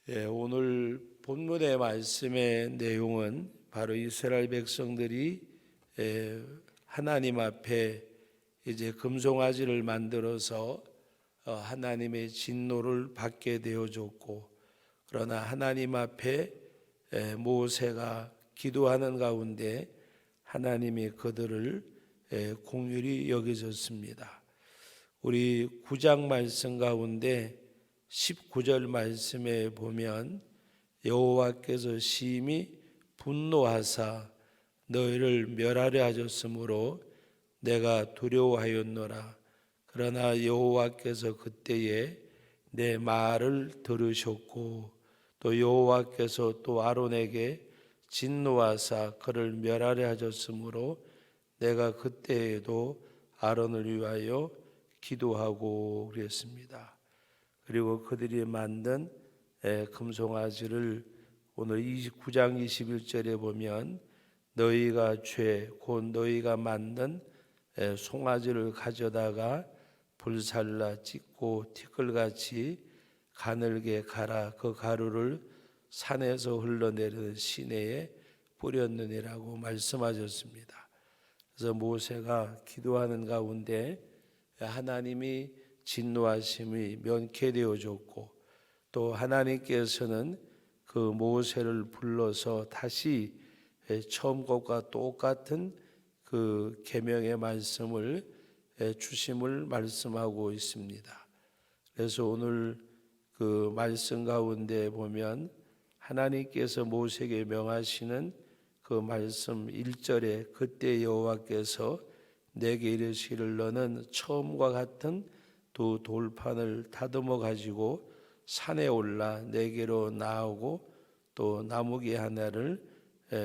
오늘 본문의 말씀의 내용은 바로 이스라엘 백성들이 하나님 앞에 이제 금송아지를 만들어서 하나님의 진노를 받게 되어졌고, 그러나 하나님 앞에 모세가 기도하는 가운데 하나님이 그들을 긍휼히 여기셨습니다. 우리 9장 말씀 가운데 19절 말씀에 보면 여호와께서 심히 분노하사 너희를 멸하려 하셨으므로 내가 두려워하였노라. 그러나 여호와께서 그때에 내 말을 들으셨고, 또 여호와께서 또 아론에게 진노하사 그를 멸하려 하셨으므로 내가 그때에도 아론을 위하여 기도하고 그랬습니다. 그리고 그들이 만든 금송아지를 오늘 29장 21절에 보면 너희가 곧 너희가 만든 송아지를 가져다가 불살라 찢고 티끌같이 가늘게 갈아 그 가루를 산에서 흘러내리는 시내에 뿌렸느니라고 말씀하셨습니다. 그래서 모세가 기도하는 가운데 하나님이 진노하심이 면케되어졌고, 또 하나님께서는 그 모세를 불러서 다시 처음 것과 똑같은 그 계명의 말씀을 주심을 말씀하고 있습니다. 그래서 오늘 그 말씀 가운데 보면 하나님께서 모세에게 명하시는 그 말씀 1절에 그때 여호와께서 내게 이르시기를 너는 처음과 같은 두 돌판을 다듬어 가지고 산에 올라 내게로 나오고 또 나무기 하나를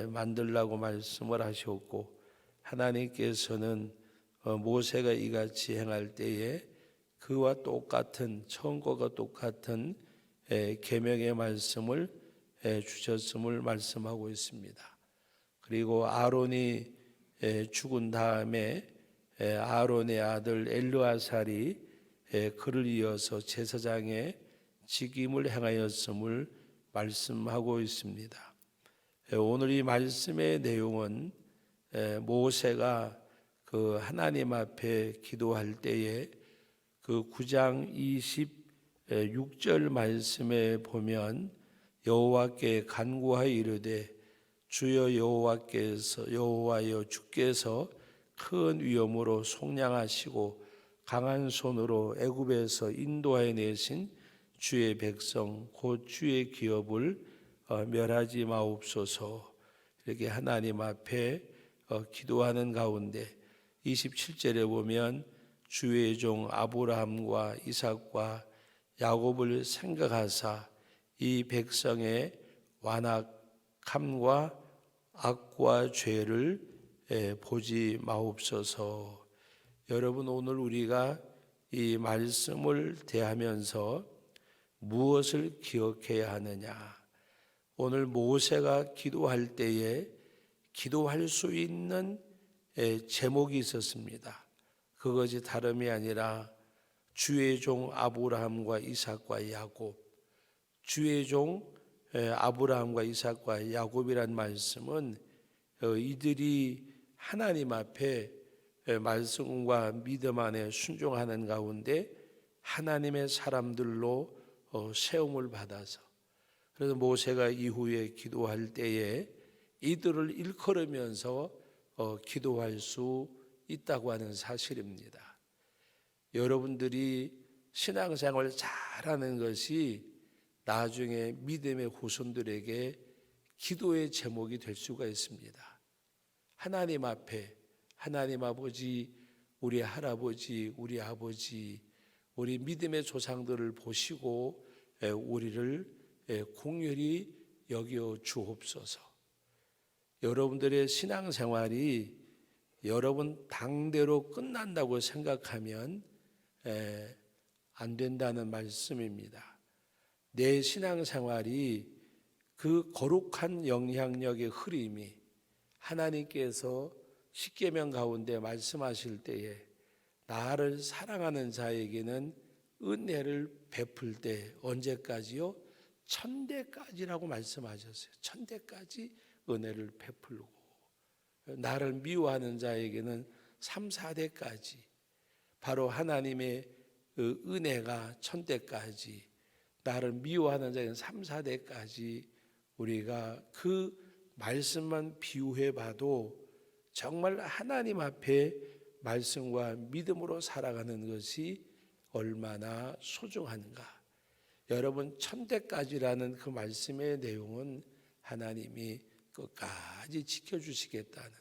만들라고 말씀을 하셨고, 하나님께서는 모세가 이같이 행할 때에 그와 똑같은 처음과 똑같은 계명의 말씀을 주셨음을 말씀하고 있습니다. 그리고 아론이 죽은 다음에 아론의 아들 엘르아살이 그를 이어서 제사장의 직임을 행하였음을 말씀하고 있습니다. 오늘 이 말씀의 내용은 모세가 그 하나님 앞에 기도할 때에 그 9장 26절 말씀에 보면 여호와께 간구하여 이르되 주여 여호와여 주께서 큰 위엄으로 속량하시고 강한 손으로 애굽에서 인도하여 내신 주의 백성 곧 주의 기업을 멸하지 마옵소서. 이렇게 하나님 앞에 기도하는 가운데 27절에 보면 주의 종 아브라함과 이삭과 야곱을 생각하사 이 백성의 완악함과 악과 죄를 보지 마옵소서. 여러분, 오늘 우리가 이 말씀을 대하면서 무엇을 기억해야 하느냐? 오늘 모세가 기도할 때에 기도할 수 있는 제목이 있었습니다. 그것이 다름이 아니라 주의 종 아브라함과 이삭과 야곱. 주의 종 아브라함과 이삭과 야곱이란 말씀은 이들이 하나님 앞에 말씀과 믿음 안에 순종하는 가운데 하나님의 사람들로 세움을 받아서, 그래서 모세가 이후에 기도할 때에 이들을 일컬으면서 기도할 수 있다고 하는 사실입니다. 여러분들이 신앙생활 잘하는 것이 나중에 믿음의 후손들에게 기도의 제목이 될 수가 있습니다. 하나님 앞에 하나님 아버지, 우리 할아버지, 우리 아버지, 우리 믿음의 조상들을 보시고 우리를 긍휼히 여겨 주옵소서. 여러분들의 신앙생활이 여러분 당대로 끝난다고 생각하면 안 된다는 말씀입니다. 내 신앙생활이 그 거룩한 영향력의 흐름이 하나님께서 십계명 가운데 말씀하실 때에 나를 사랑하는 자에게는 은혜를 베풀 때 언제까지요? 천대까지라고 말씀하셨어요. 천대까지 은혜를 베풀고, 나를 미워하는 자에게는 3, 4대까지, 바로 하나님의 그 은혜가 천대까지, 나를 미워하는 자에게는 3, 4대까지 우리가 그 말씀만 비유해 봐도 정말 하나님 앞에 말씀과 믿음으로 살아가는 것이 얼마나 소중한가. 여러분, 천대까지라는 그 말씀의 내용은 하나님이 끝까지 지켜주시겠다는,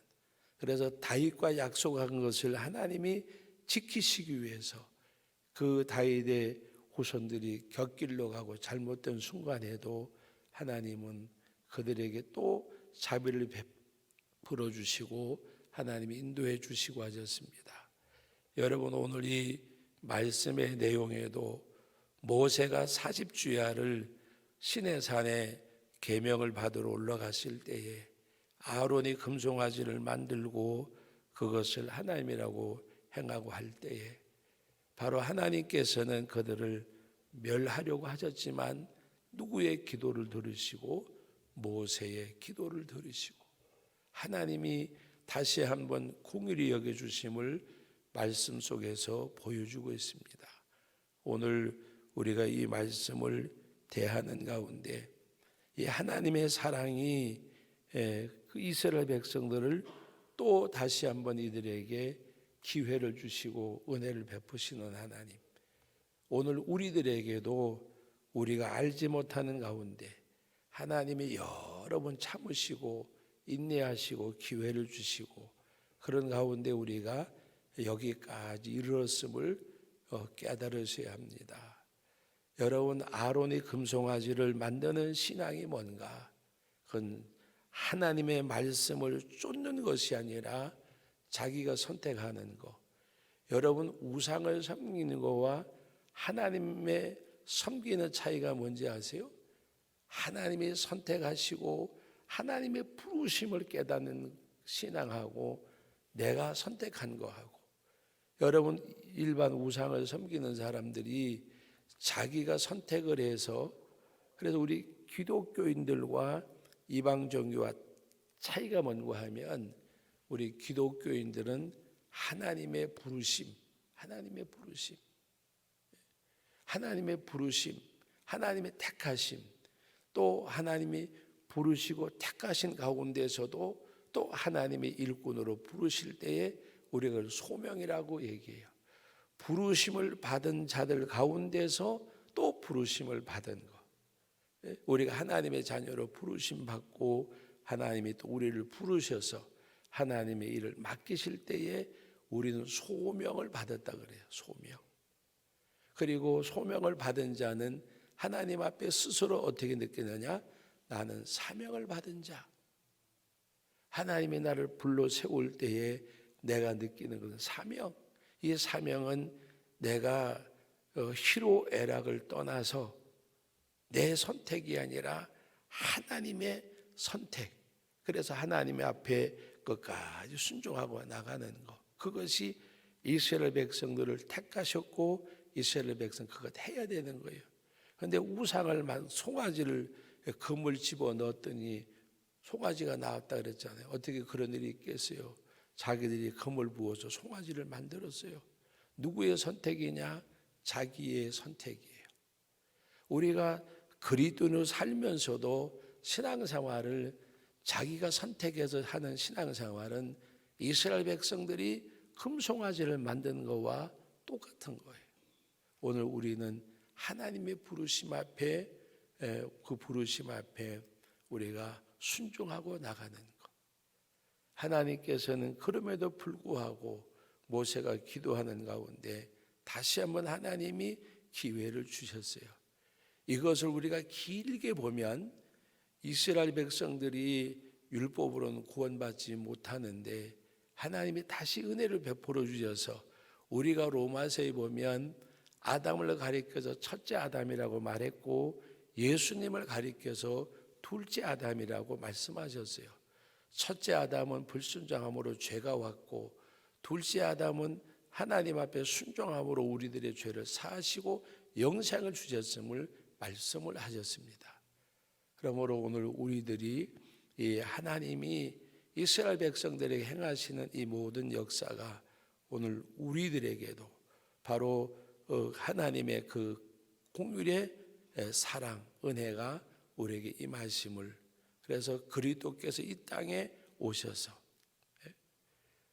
그래서 다윗과 약속한 것을 하나님이 지키시기 위해서 그 다윗의 후손들이 곁길로 가고 잘못된 순간에도 하나님은 그들에게 또 자비를 베풀어 주시고 하나님이 인도해 주시고 하셨습니다. 여러분, 오늘 이 말씀의 내용에도 모세가 40주야를 시내산에 계명을 받으러 올라갔을 때에 아론이 금송아지를 만들고 그것을 하나님이라고 행하고 할 때에 바로 하나님께서는 그들을 멸하려고 하셨지만 누구의 기도를 들으시고 모세의 기도를 들으시고 하나님이 다시 한번 공의를 여겨주심을 말씀 속에서 보여주고 있습니다. 오늘 우리가 이 말씀을 대하는 가운데 이 하나님의 사랑이 그 이스라엘 백성들을 또 다시 한번 이들에게 기회를 주시고 은혜를 베푸시는 하나님, 오늘 우리들에게도 우리가 알지 못하는 가운데 하나님이 여러 번 참으시고 인내하시고 기회를 주시고 그런 가운데 우리가 여기까지 이르렀음을 깨달으셔야 합니다. 여러분, 아론이 금송아지를 만드는 신앙이 뭔가? 그건 하나님의 말씀을 쫓는 것이 아니라 자기가 선택하는 것. 여러분, 우상을 섬기는 것과 하나님의 섬기는 차이가 뭔지 아세요? 하나님이 선택하시고 하나님의 부르심을 깨닫는 신앙하고 내가 선택한 거하고, 여러분, 일반 우상을 섬기는 사람들이 자기가 선택을 해서, 그래서 우리 기독교인들과 이방 종교와 차이가 뭔가 하면 우리 기독교인들은 하나님의 부르심, 하나님의 부르심, 하나님의 부르심, 하나님의 택하심, 또 하나님이 부르시고 택하신 가운데서도 또 하나님의 일꾼으로 부르실 때에 우리가 그걸 소명이라고 얘기해요. 부르심을 받은 자들 가운데서 또 부르심을 받은 것. 우리가 하나님의 자녀로 부르심 받고 하나님이 또 우리를 부르셔서 하나님의 일을 맡기실 때에 우리는 소명을 받았다 그래요. 소명. 그리고 소명을 받은 자는 하나님 앞에 스스로 어떻게 느끼느냐? 나는 사명을 받은 자. 하나님이 나를 불러 세울 때에 내가 느끼는 것은 사명. 이 사명은 내가 희로애락을 떠나서 내 선택이 아니라 하나님의 선택. 그래서 하나님의 앞에 끝까지 순종하고 나가는 것. 그것이 이스라엘 백성들을 택하셨고 이스라엘 백성 그것 해야 되는 거예요. 그런데 우상을 송아지를 금을 집어 넣었더니 송아지가 나왔다 그랬잖아요. 어떻게 그런 일이 있겠어요? 자기들이 금을 부어서 송아지를 만들었어요. 누구의 선택이냐? 자기의 선택이에요. 우리가 그리스도인으로 살면서도 신앙생활을 자기가 선택해서 하는 신앙생활은 이스라엘 백성들이 금송아지를 만든 것과 똑같은 거예요. 오늘 우리는 하나님의 부르심 앞에, 그 부르심 앞에 우리가 순종하고 나가는 것. 하나님께서는 그럼에도 불구하고 모세가 기도하는 가운데 다시 한번 하나님이 기회를 주셨어요. 이것을 우리가 길게 보면 이스라엘 백성들이 율법으로는 구원받지 못하는데 하나님이 다시 은혜를 베풀어 주셔서, 우리가 로마서에 보면 아담을 가리켜서 첫째 아담이라고 말했고 예수님을 가리켜서 둘째 아담이라고 말씀하셨어요. 첫째 아담은 불순종함으로 죄가 왔고 둘째 아담은 하나님 앞에 순종함으로 우리들의 죄를 사하시고 영생을 주셨음을 말씀을 하셨습니다. 그러므로 오늘 우리들이 이 하나님이 이스라엘 백성들에게 행하시는 이 모든 역사가 오늘 우리들에게도 바로 하나님의 그 공율의 사랑, 은혜가 우리에게 임하심을, 그래서 그리스도께서 이 땅에 오셔서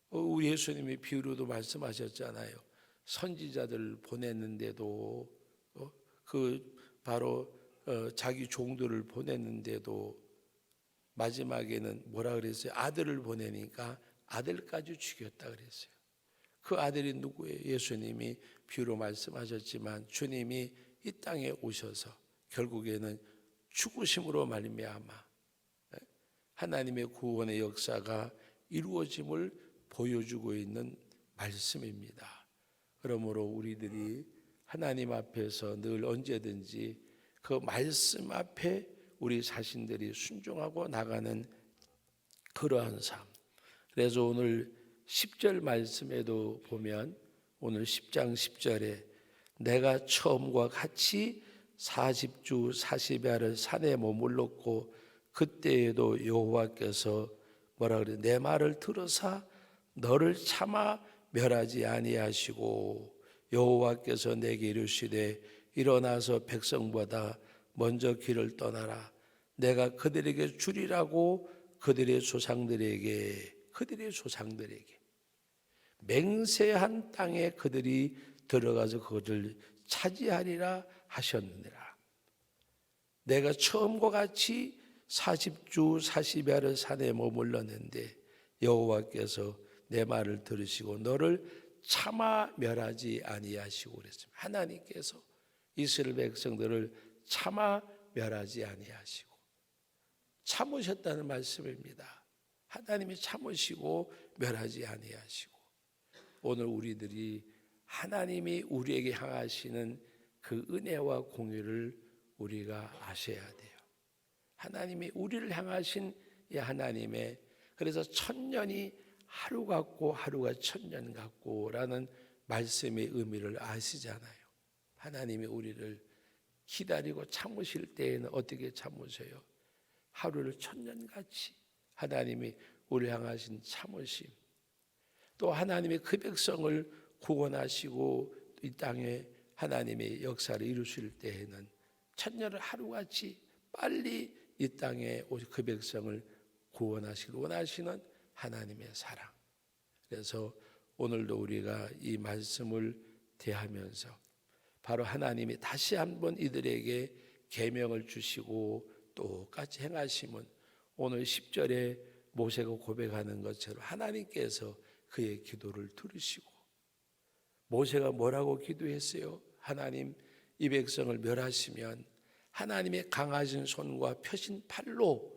우리 예수님이 비유로도 말씀하셨잖아요. 선지자들 보냈는데도 그 바로 자기 종들을 보냈는데도 마지막에는 뭐라 그랬어요? 아들을 보내니까 아들까지 죽였다 그랬어요. 그 아들이 누구예요? 예수님이 비유로 말씀하셨지만 주님이 이 땅에 오셔서 결국에는 죽으심으로 말미암아 하나님의 구원의 역사가 이루어짐을 보여주고 있는 말씀입니다. 그러므로 우리들이 하나님 앞에서 늘 언제든지 그 말씀 앞에 우리 자신들이 순종하고 나가는 그러한 삶. 그래서 오늘 10절 말씀에도 보면 오늘 10장 10절에 내가 처음과 같이 40주 40야를 산에 머물렀고 그때에도 여호와께서 뭐라 그래? 내 말을 들으사 너를 차마 멸하지 아니하시고 여호와께서 내게 이르시되 일어나서 백성보다 먼저 길을 떠나라. 내가 그들에게 주리라고 그들의 조상들에게 맹세한 땅에 그들이 들어가서 그것을 차지하리라 하셨느니라. 내가 처음과 같이 40주 40야를 산에 머물렀는데 여호와께서 내 말을 들으시고 너를 차마 멸하지 아니하시고 그랬습니다. 하나님께서 이스라엘 백성들을 차마 멸하지 아니하시고 참으셨다는 말씀입니다. 하나님이 참으시고 멸하지 아니하시고 오늘 우리들이 하나님이 우리에게 향하시는 그 은혜와 공유를 우리가 아셔야 돼요. 하나님이 우리를 향하신 이 하나님의, 그래서 천년이 하루 같고 하루가 천년 같고라는 말씀의 의미를 아시잖아요. 하나님이 우리를 기다리고 참으실 때에는 어떻게 참으세요? 하루를 천년같이 하나님이 우리를 향하신 참으심, 또 하나님의 그 백성을 구원하시고 이 땅에 하나님의 역사를 이루실 때에는 천년을 하루같이 빨리 이 땅에 그 백성을 구원하시길 원하시는 하나님의 사랑. 그래서 오늘도 우리가 이 말씀을 대하면서 바로 하나님이 다시 한번 이들에게 계명을 주시고 똑같이 행하심은 오늘 10절에 모세가 고백하는 것처럼 하나님께서 그의 기도를 들으시고, 모세가 뭐라고 기도했어요? 하나님, 이 백성을 멸하시면 하나님의 강하신 손과 펴신 팔로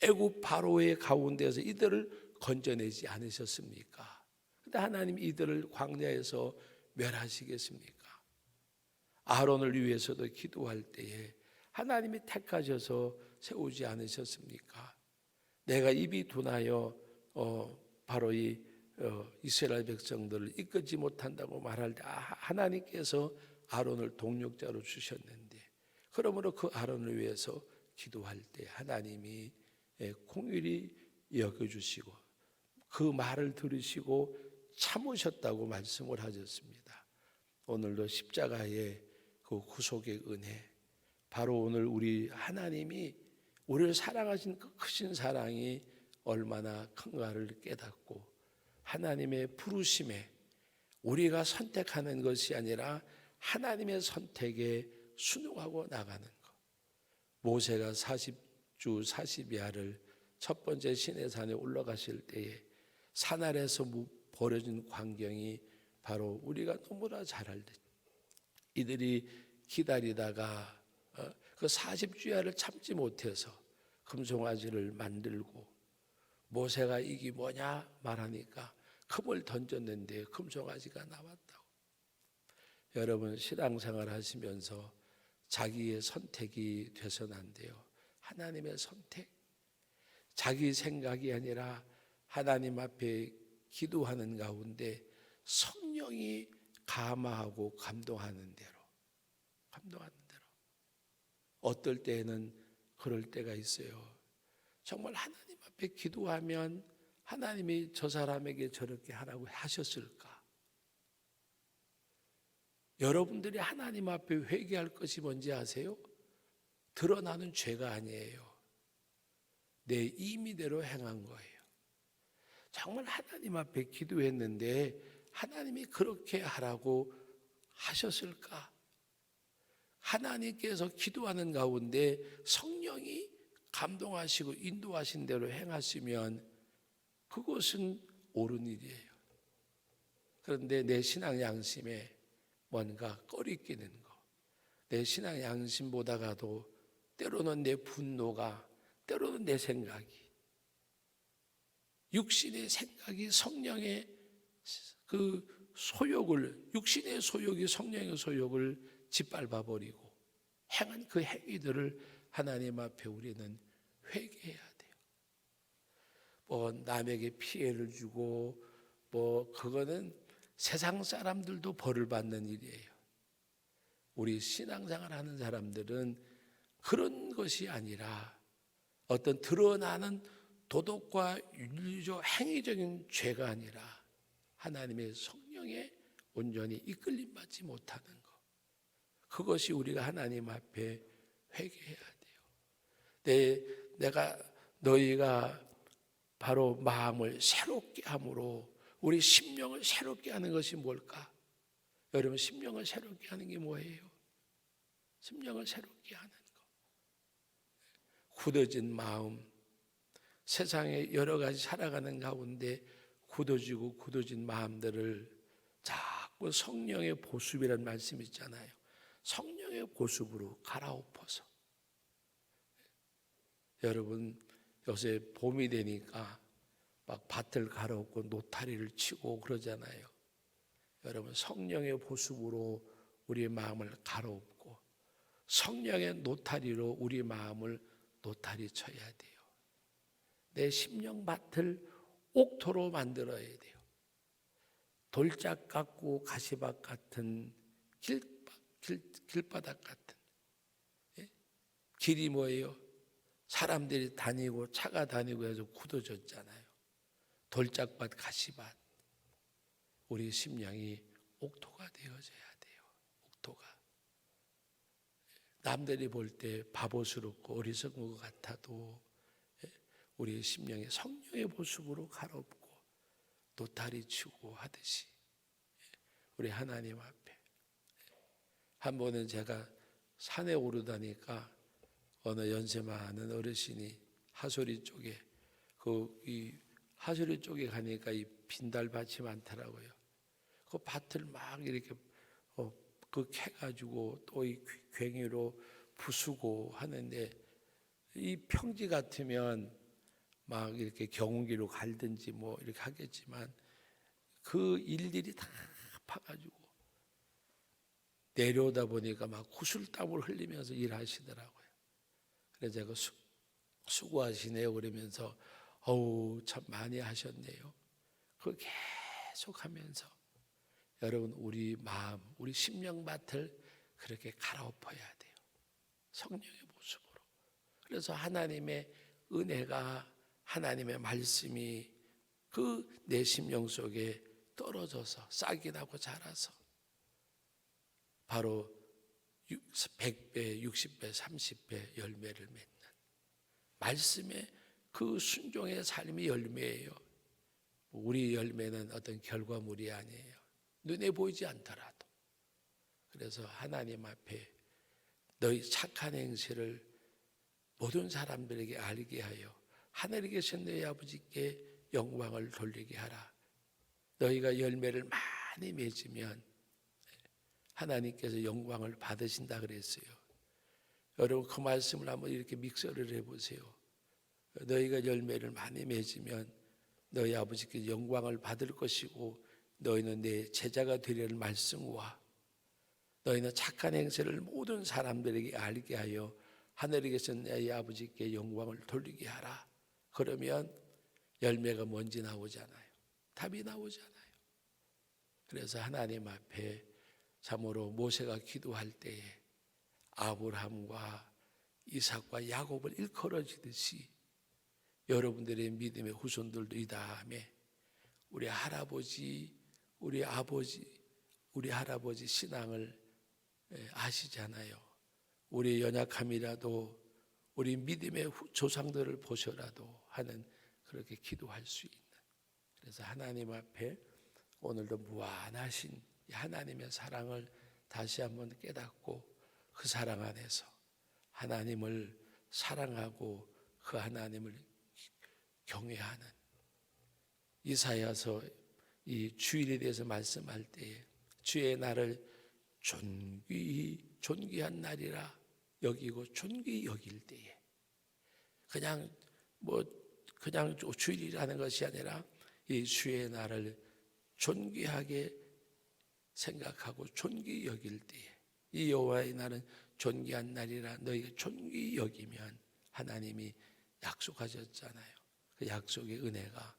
애굽 바로의 가운데서 이들을 건져내지 않으셨습니까? 근데 하나님 이들을 광야에서 멸하시겠습니까? 아론을 위해서도 기도할 때에 하나님이 택하셔서 세우지 않으셨습니까? 내가 입이 둔하여 바로 이 이스라엘 백성들을 이끌지 못한다고 말할 때 하나님께서 아론을 동력자로 주셨는데, 그러므로 그 아론을 위해서 기도할 때 하나님이 공일이 여겨주시고 그 말을 들으시고 참으셨다고 말씀을 하셨습니다. 오늘도 십자가의 그 구속의 은혜, 바로 오늘 우리 하나님이 우리를 사랑하신 그 크신 사랑이 얼마나 큰가를 깨닫고 하나님의 부르심에 우리가 선택하는 것이 아니라 하나님의 선택에 순응하고 나가는 것. 모세가 40주 40야를 첫 번째 시내산에 올라가실 때에 산 아래에서 벌어진 광경이 바로 우리가 너무나 잘 알듯 이들이 기다리다가 그 40주야를 참지 못해서 금송아지를 만들고 모세가 이게 뭐냐 말하니까 금을 던졌는데 금송아지가 나왔다고. 여러분, 신앙생활 하시면서 자기의 선택이 돼서는 안 돼요. 하나님의 선택, 자기 생각이 아니라 하나님 앞에 기도하는 가운데 성령이 감화하고 감동하는 대로 어떨 때에는 그럴 때가 있어요. 정말 하나님 앞에 기도하면 하나님이 저 사람에게 저렇게 하라고 하셨을까? 여러분들이 하나님 앞에 회개할 것이 뭔지 아세요? 드러나는 죄가 아니에요. 내 임의대로 행한 거예요. 정말 하나님 앞에 기도했는데 하나님이 그렇게 하라고 하셨을까? 하나님께서 기도하는 가운데 성령이 감동하시고 인도하신 대로 행하시면 그것은 옳은 일이에요. 그런데 내 신앙 양심에 뭔가 꺼리끼는 거, 내 신앙 양심보다가도 때로는 내 분노가, 때로는 내 생각이, 육신의 생각이 성령의 그 소욕을, 육신의 소욕이 성령의 소욕을 짓밟아 버리고 행한 그 행위들을 하나님 앞에 우리는 회개해야 돼요. 뭐 남에게 피해를 주고 뭐 그거는 세상 사람들도 벌을 받는 일이에요. 우리 신앙생활 하는 사람들은 그런 것이 아니라 어떤 드러나는 도덕과 윤리적 행위적인 죄가 아니라 하나님의 성령에 온전히 이끌림 받지 못하는 것, 그것이 우리가 하나님 앞에 회개해야 돼요. 내가 너희가 바로 마음을 새롭게 함으로 우리 심령을 새롭게 하는 것이 뭘까? 여러분, 심령을 새롭게 하는 게 뭐예요? 심령을 새롭게 하는 것. 굳어진 마음, 세상에 여러 가지 살아가는 가운데 굳어진 마음들을 자꾸 성령의 보습이라는 말씀이 있잖아요. 성령의 보습으로 갈아엎어서. 여러분, 요새 봄이 되니까 막 밭을 갈아엎고 노타리를 치고 그러잖아요. 여러분, 성령의 보습으로 우리의 마음을 갈아엎고 성령의 노타리로 우리 마음을 노타리 쳐야 돼요. 내 심령밭을 옥토로 만들어야 돼요. 돌짝 같고 가시밭 같은 길바닥 같은, 예? 길이 뭐예요? 사람들이 다니고 차가 다니고 해서 굳어졌잖아요. 돌짝밭, 가시밭. 우리 심령이 옥토가 되어져야 돼요. 옥토가. 남들이 볼 때 바보스럽고 어리석은 것 같아도 우리 심령의 성령의 보습으로 갈아엎고 노타리 치고 하듯이 우리 하나님 앞에. 한 번은 제가 산에 오르다니까 어느 연세 많은 어르신이 하소리 쪽에 이 하소리 쪽에 가니까 이 빈달밭이 많더라고요. 그 밭을 막 이렇게 그 캐가지고 또 이 괭이로 부수고 하는데, 이 평지 같으면 막 이렇게 경운기로 갈든지 뭐 이렇게 하겠지만 그 일일이 다 파가지고 내려오다 보니까 막 구슬땀을 흘리면서 일하시더라고요. 그래서 제가 수고하시네요 그러면서 어우 참 많이 하셨네요. 그걸 계속 하면서 여러분, 우리 마음, 우리 심령밭을 그렇게 갈아엎어야 돼요. 성령의 모습으로. 그래서 하나님의 은혜가, 하나님의 말씀이 그 내 심령 속에 떨어져서 싹이 나고 자라서 바로 100배, 60배, 30배 열매를 맺는 말씀의 그 순종의 삶이 열매예요. 우리 열매는 어떤 결과물이 아니에요. 눈에 보이지 않더라도. 그래서 하나님 앞에 너희 착한 행실을 모든 사람들에게 알게 하여 하늘에 계신 너희 아버지께 영광을 돌리게 하라. 너희가 열매를 많이 맺으면 하나님께서 영광을 받으신다 그랬어요. 여러분, 그 말씀을 한번 이렇게 믹서를 해보세요. 너희가 열매를 많이 맺으면 너희 아버지께 영광을 받을 것이고 너희는 내 제자가 되려는 말씀과 너희는 착한 행세를 모든 사람들에게 알게 하여 하늘에 계신 내 아버지께 영광을 돌리게 하라. 그러면 열매가 뭔지 나오잖아요. 답이 나오잖아요. 그래서 하나님 앞에 참으로 모세가 기도할 때에 아브라함과 이삭과 야곱을 일컬어지듯이 여러분들의 믿음의 후손들도 이 다음에 우리 할아버지, 우리 할아버지 신앙을 아시잖아요. 우리의 연약함이라도 우리 믿음의 조상들을 보셔라도 하는 그렇게 기도할 수 있는, 그래서 하나님 앞에 오늘도 무한하신 하나님의 사랑을 다시 한번 깨닫고 그 사랑 안에서 하나님을 사랑하고 그 하나님을 경외하는, 이사야서 이 주일에 대해서 말씀할 때에 주의 날을 존귀한 날이라 여기고 존귀히 여길 때에, 그냥 주일이라는 것이 아니라 이 주의 날을 존귀하게 생각하고 존귀히 여길 때에, 이 여호와의 날은 존귀한 날이라 너희가 존귀히 여기면 하나님이 약속하셨잖아요. 그 약속의 은혜가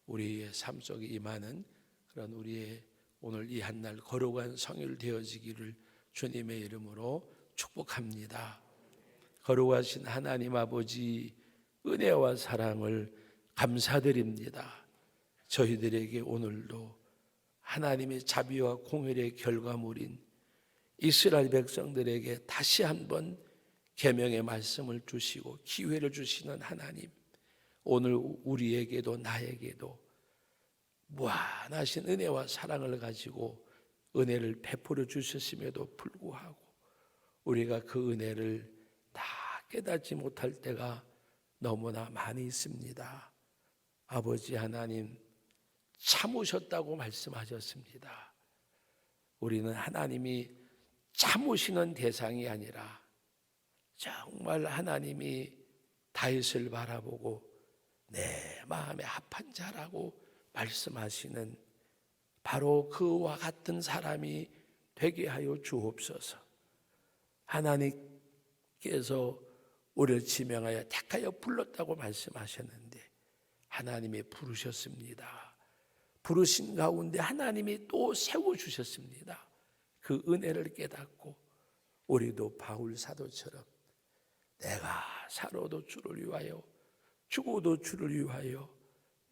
우리의 삶 속에 임하는 그런 우리의 오늘 이 한 날 거룩한 성일 되어지기를 주님의 이름으로 축복합니다. 거룩하신 하나님 아버지, 은혜와 사랑을 감사드립니다. 저희들에게 오늘도 하나님의 자비와 공혈의 결과물인 이스라엘 백성들에게 다시 한번 계명의 말씀을 주시고 기회를 주시는 하나님, 오늘 우리에게도 나에게도 무한하신 은혜와 사랑을 가지고 은혜를 베풀어 주셨음에도 불구하고 우리가 그 은혜를 다 깨닫지 못할 때가 너무나 많이 있습니다. 아버지 하나님, 참으셨다고 말씀하셨습니다. 우리는 하나님이 참으시는 대상이 아니라 정말 하나님이 다윗을 바라보고 내 마음에 합한 자라고 말씀하시는 바로 그와 같은 사람이 되게 하여 주옵소서. 하나님께서 우리를 지명하여 택하여 불렀다고 말씀하셨는데 하나님이 부르셨습니다. 부르신 가운데 하나님이 또 세워주셨습니다. 그 은혜를 깨닫고 우리도 바울 사도처럼 내가 살아도 주를 위하여 죽어도 주를 위하여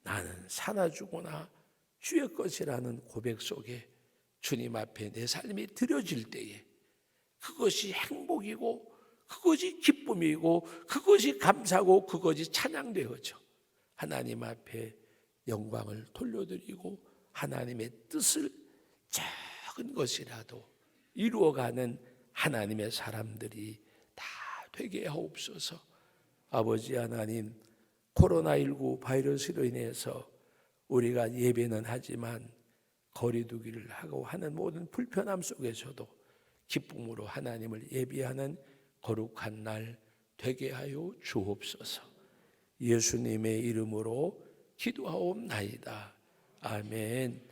나는 사나 죽으나 주의 것이라는 고백 속에 주님 앞에 내 삶이 드려질 때에 그것이 행복이고 그것이 기쁨이고 그것이 감사고 그것이 찬양되어져 하나님 앞에 영광을 돌려드리고 하나님의 뜻을 작은 것이라도 이루어가는 하나님의 사람들이 다 되게 하옵소서. 아버지 하나님, 코로나19 바이러스로 인해서 우리가 예배는 하지만 거리두기를 하고 하는 모든 불편함 속에서도 기쁨으로 하나님을 예비하는 거룩한 날 되게 하여 주옵소서. 예수님의 이름으로 기도하옵나이다. 아멘.